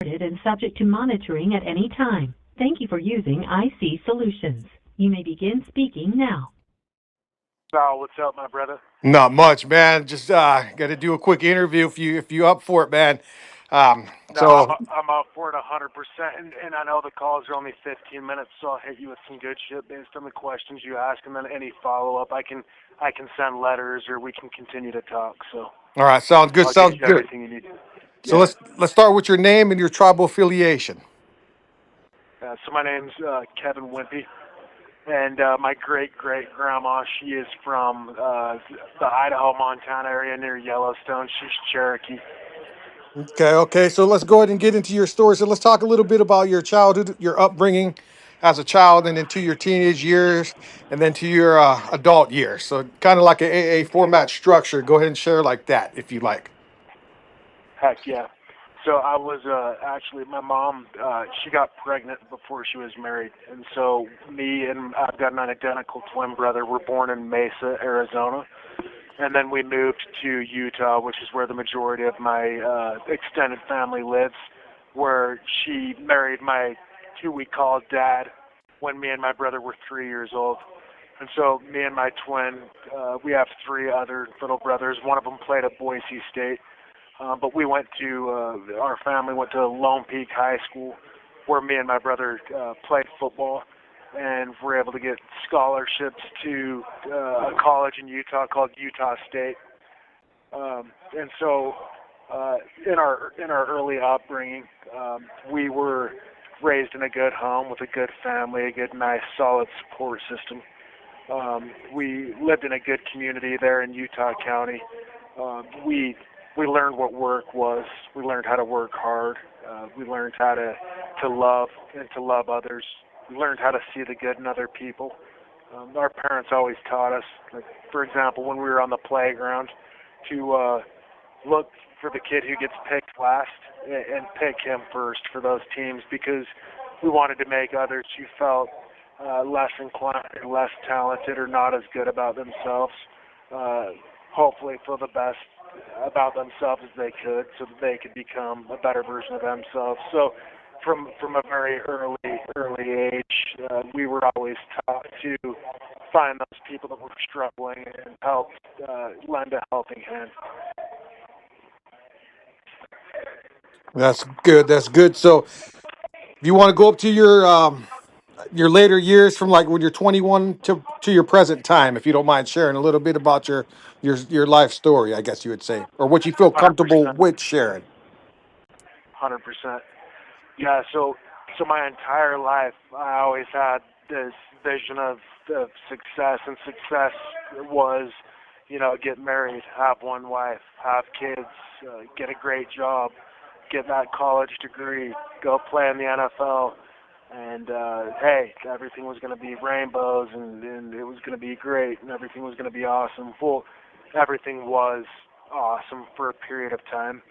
And subject to monitoring at any time. Thank you for using IC Solutions. You may begin speaking now. Sal, what's up, my brother? Not much, man. Just got to do a quick interview if you up for it, man. Um, No, I'm so I'm up for it 100%, and I know the calls are only 15 minutes, so I'll hit you with some good shit based on the questions you ask, and then any follow up, I can send letters or we can continue to talk. So all right, sounds good. I'll get Sounds you good. everything you need. So Yeah. let's start with your name and your tribal affiliation. So my name's Kevin Whimpey, and my great great grandma, she is from the Idaho Montana area near Yellowstone. She's Cherokee. Okay. So let's go ahead and get into your story. So let's talk a little bit about your childhood, your upbringing as a child, and into your teenage years, and then to your adult years. So kind of like a AA format structure. Go ahead and share like that if you like. Heck yeah. So I was actually my mom. She got pregnant before she was married, and so me and I've got an identical twin brother. We're born in Mesa, Arizona, and then we moved to Utah, which is where the majority of my extended family lives. Where she married my who we call dad when me and my brother were 3 years old. And so me and my twin, we have three other little brothers. One of them played at Boise State. But we went to our family went to Lone Peak High School, where me and my brother played football, and were able to get scholarships to a college in Utah called Utah State. And so, in our early upbringing, we were raised in a good home with a good family, a good, nice, solid support system. We lived in a good community there in Utah County. We learned what work was. We learned how to work hard. We learned how to love and to love others. We learned how to see the good in other people. Our parents always taught us, like for example, when we were on the playground, to look for the kid who gets picked last and pick him first for those teams because we wanted to make others who felt less inclined or less talented or not as good about themselves hopefully feel the best about themselves as they could so that they could become a better version of themselves. So from a very early age, we were always taught to find those people that were struggling and help lend a helping hand. That's good. That's good. So if you want to go up to your later years from like when you're 21 to your present time, if you don't mind sharing a little bit about your life story, I guess you would say, or what you feel comfortable 100%. with sharing. 100%. Yeah, so my entire life I always had this vision of success, and success was, get married, have one wife, have kids, get a great job, get that college degree, go play in the NFL, and hey, everything was going to be rainbows, and it was going to be great, and everything was going to be awesome. Well, everything was awesome for a period of time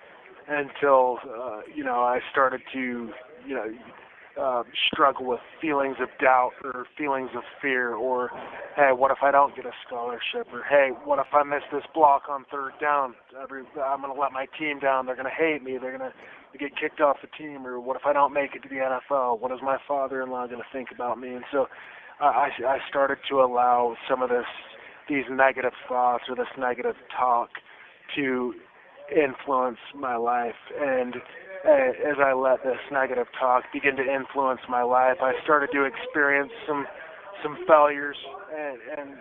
until I started to you know struggle with feelings of doubt or feelings of fear, or hey, what if I don't get a scholarship, or hey, what if I miss this block on third down? I'm going to let my team down. They're going to hate me. They're going to get kicked off the team. Or what if I don't make it to the NFL? What is my father-in-law going to think about me? And so I started to allow some of these negative thoughts or this negative talk to influence my life. And as I let this negative talk begin to influence my life, I started to experience some failures, and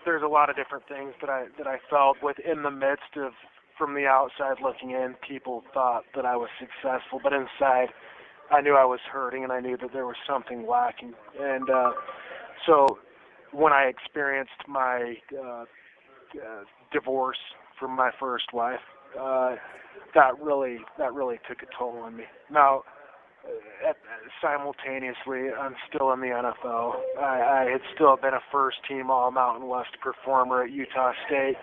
there's a lot of different things that I felt within the midst of, from the outside looking in, people thought that I was successful, but inside I knew I was hurting, and I knew that there was something lacking. And so when I experienced my divorce from my first wife, uh, that really took a toll on me. Now, simultaneously, I'm still in the NFL. I had still been a first-team All-Mountain West performer at Utah State,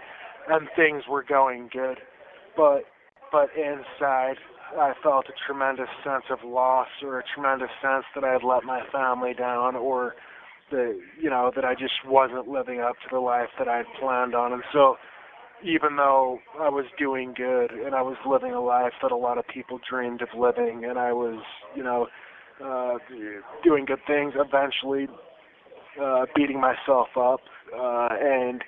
and things were going good. But inside, I felt a tremendous sense of loss, or a tremendous sense that I had let my family down, or that I just wasn't living up to the life that I had planned on. And so even though I was doing good and I was living a life that a lot of people dreamed of living, and I was, uh, doing good things, eventually beating myself up and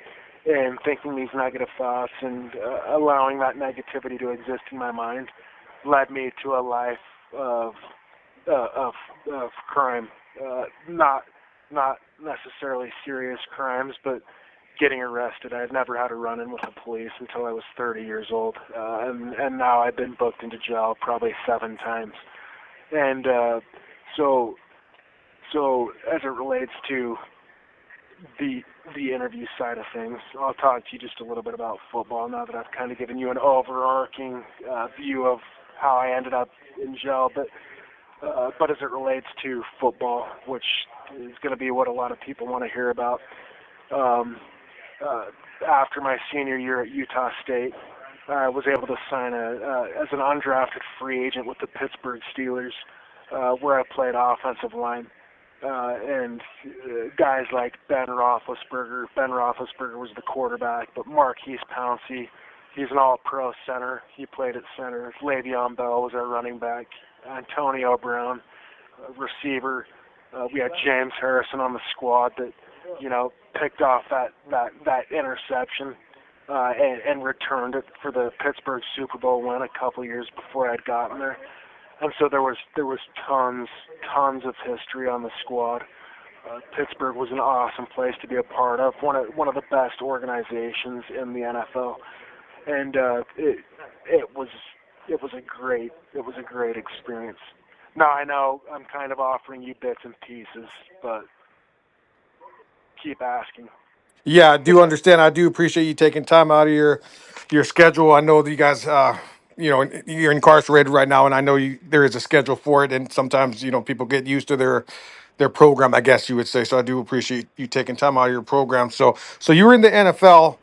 thinking these negative thoughts and allowing that negativity to exist in my mind led me to a life of uh, of of crime, not necessarily serious crimes, but getting arrested. I had never had a run-in with the police until I was 30 years old, and now I've been booked into jail probably 7 times. And so so as it relates to the the interview side of things, I'll talk to you just a little bit about football now that I've kind of given you an overarching view of how I ended up in jail. But as it relates to football, which is going to be what a lot of people want to hear about, um, uh, after my senior year at Utah State, I was able to sign as an undrafted free agent with the Pittsburgh Steelers, where I played offensive line. And guys like Ben Roethlisberger. Ben Roethlisberger was the quarterback, but Marquise Pouncey, he's an all-pro center. He played at center. Le'Veon Bell was our running back. Antonio Brown, receiver. We had James Harrison on the squad that, picked off that interception and returned it for the Pittsburgh Super Bowl win a couple years before I'd gotten there. And so there was tons of history on the squad. Pittsburgh was an awesome place to be a part of, one of the best organizations in the NFL, and it was a great experience. Now I know I'm kind of offering you bits and pieces, but keep asking. Yeah, I do understand. I do appreciate you taking time out of your schedule. I know that you guys, you're incarcerated right now, and I know there is a schedule for it. And sometimes, people get used to their program, I guess you would say. So I do appreciate you taking time out of your program. So you were in the NFL.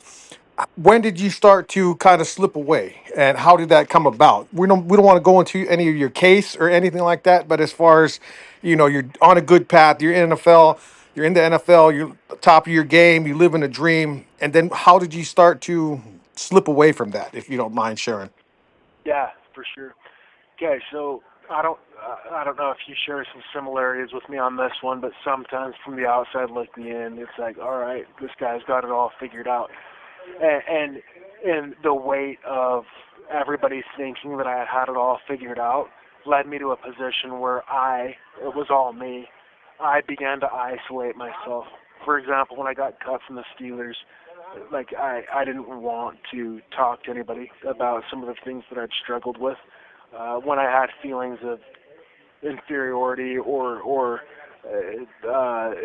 When did you start to kind of slip away, and how did that come about? We don't want to go into any of your case or anything like that, but as far as you're on a good path, you're in NFL, you're in the NFL, you're top of your game, you live in a dream, and then how did you start to slip away from that, if you don't mind sharing? Yeah, for sure. Okay, so I don't know if you share some similarities with me on this one, but sometimes from the outside looking in, it's like, all right, this guy's got it all figured out, and the weight of everybody thinking that I had it all figured out led me to a position where it was all me. I began to isolate myself. For example, when I got cut from the Steelers, like I didn't want to talk to anybody about some of the things that I'd struggled with. When I had feelings of inferiority or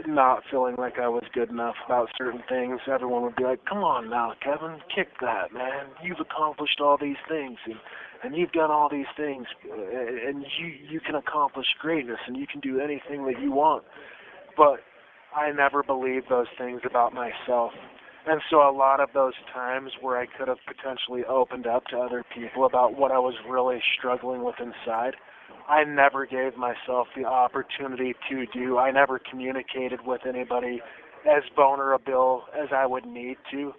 not feeling like I was good enough about certain things, everyone would be like, "Come on now, Kevin, kick that, man. You've accomplished all these things, and you've done all these things, and you can accomplish greatness, and you can do anything that you want." But I never believed those things about myself. And so a lot of those times where I could have potentially opened up to other people about what I was really struggling with inside, I never gave myself the opportunity to do. I never communicated with anybody as vulnerable as I would need to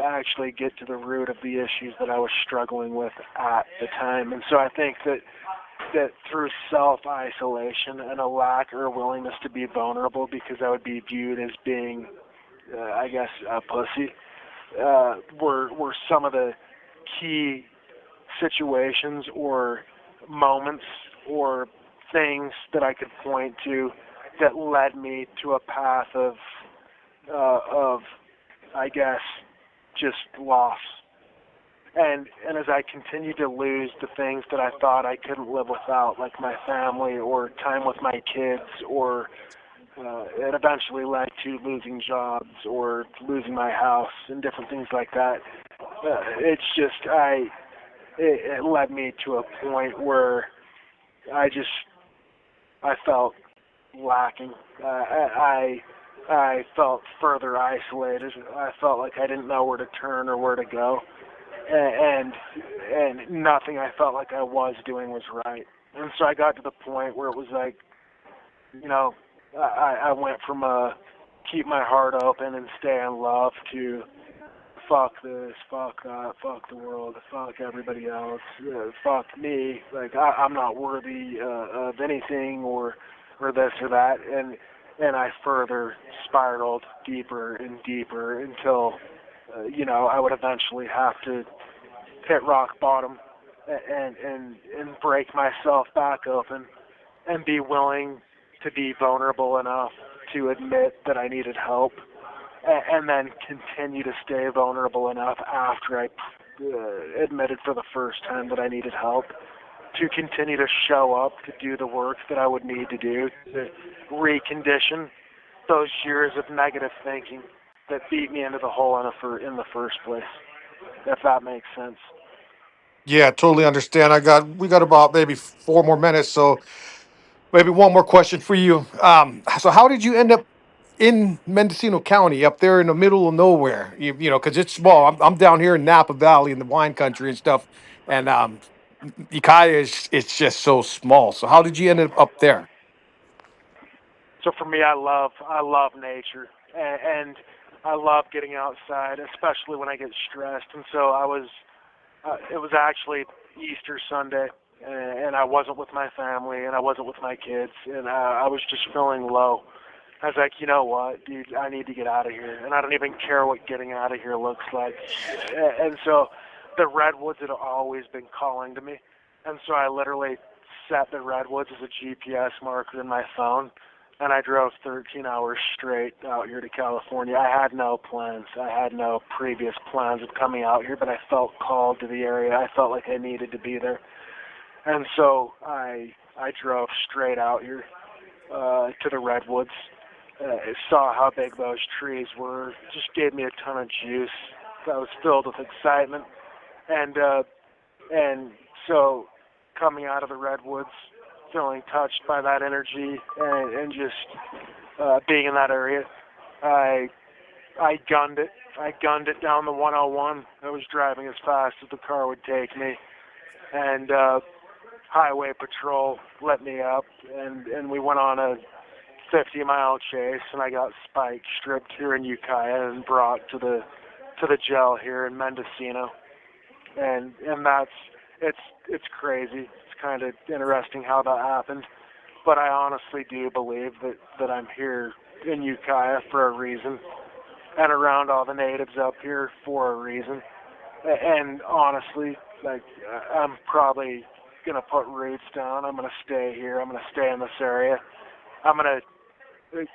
actually get to the root of the issues that I was struggling with at the time. And so I think that through self-isolation and a lack or willingness to be vulnerable because I would be viewed as being, I guess, a pussy, were some of the key situations or moments or things that I could point to that led me to a path of I guess, just loss. And as I continued to lose the things that I thought I couldn't live without, like my family or time with my kids, or it eventually led to losing jobs or losing my house and different things like that. It's just it led me to a point where I just I felt lacking. I felt further isolated. I felt like I didn't know where to turn or where to go, and and nothing I felt like I was doing was right. And so I got to the point where it was like, you know, I went from keep my heart open and stay in love to fuck this, fuck that, fuck the world, fuck everybody else, fuck me. Like I'm not worthy of anything or this or that, and I further spiraled deeper and deeper until I would eventually have to hit rock bottom and break myself back open and be willing to be vulnerable enough to admit that I needed help and then continue to stay vulnerable enough after I admitted for the first time that I needed help to continue to show up to do the work that I would need to do to recondition those years of negative thinking that beat me into the hole in the first place, if that makes sense. Yeah, totally understand. We got about maybe 4 more minutes, so maybe one more question for you. So how did you end up in Mendocino County, up there in the middle of nowhere? Because it's small. I'm down here in Napa Valley in the wine country and stuff, and Ukiah is it's just so small. So how did you end up there? So for me, I love nature, and I love getting outside, especially when I get stressed. And so it was actually Easter Sunday, and I wasn't with my family, and I wasn't with my kids, and I was just feeling low. I was like, you know what, dude, I need to get out of here, and I don't even care what getting out of here looks like. And so the redwoods had always been calling to me, and so I literally set the redwoods as a GPS marker in my phone, and I drove 13 hours straight out here to California. I had no plans. I had no previous plans of coming out here, but I felt called to the area. I felt like I needed to be there. And so I drove straight out here to the redwoods. Saw how big those trees were. Just gave me a ton of juice. I was filled with excitement, and so coming out of the redwoods, feeling touched by that energy and just being in that area, I I gunned it. I gunned it down the 101. I was driving as fast as the car would take me, and highway patrol let me up, and we went on a 50-mile chase, and I got spiked, stripped here in Ukiah, and brought to the jail here in Mendocino. And that's it's crazy. It's kind of interesting how that happened, but I honestly do believe that I'm here in Ukiah for a reason, and around all the natives up here for a reason. And honestly, like I'm probably gonna put roots down. I'm gonna stay here. I'm gonna stay in this area. I'm gonna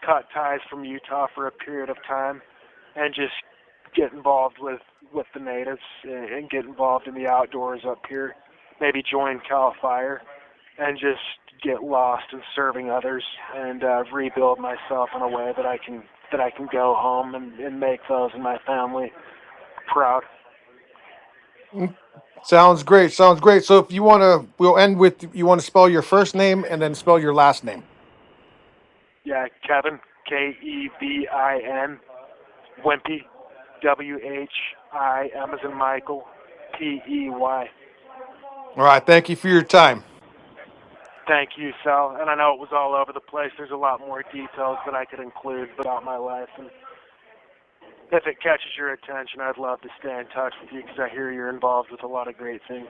cut ties from Utah for a period of time, and just get involved with the natives and get involved in the outdoors up here. Maybe join Cal Fire and just get lost in serving others and rebuild myself in a way that I can go home and make those in my family proud. Mm, sounds great. Sounds great. So if you want to, we'll end with you want to spell your first name and then spell your last name. Yeah, Kevin, Kevin, Whimpey, Whim as in Michael, Pey. All right. Thank you for your time. Thank you, Sal. And I know it was all over the place. There's a lot more details that I could include about my life. And if it catches your attention, I'd love to stay in touch with you because I hear you're involved with a lot of great things.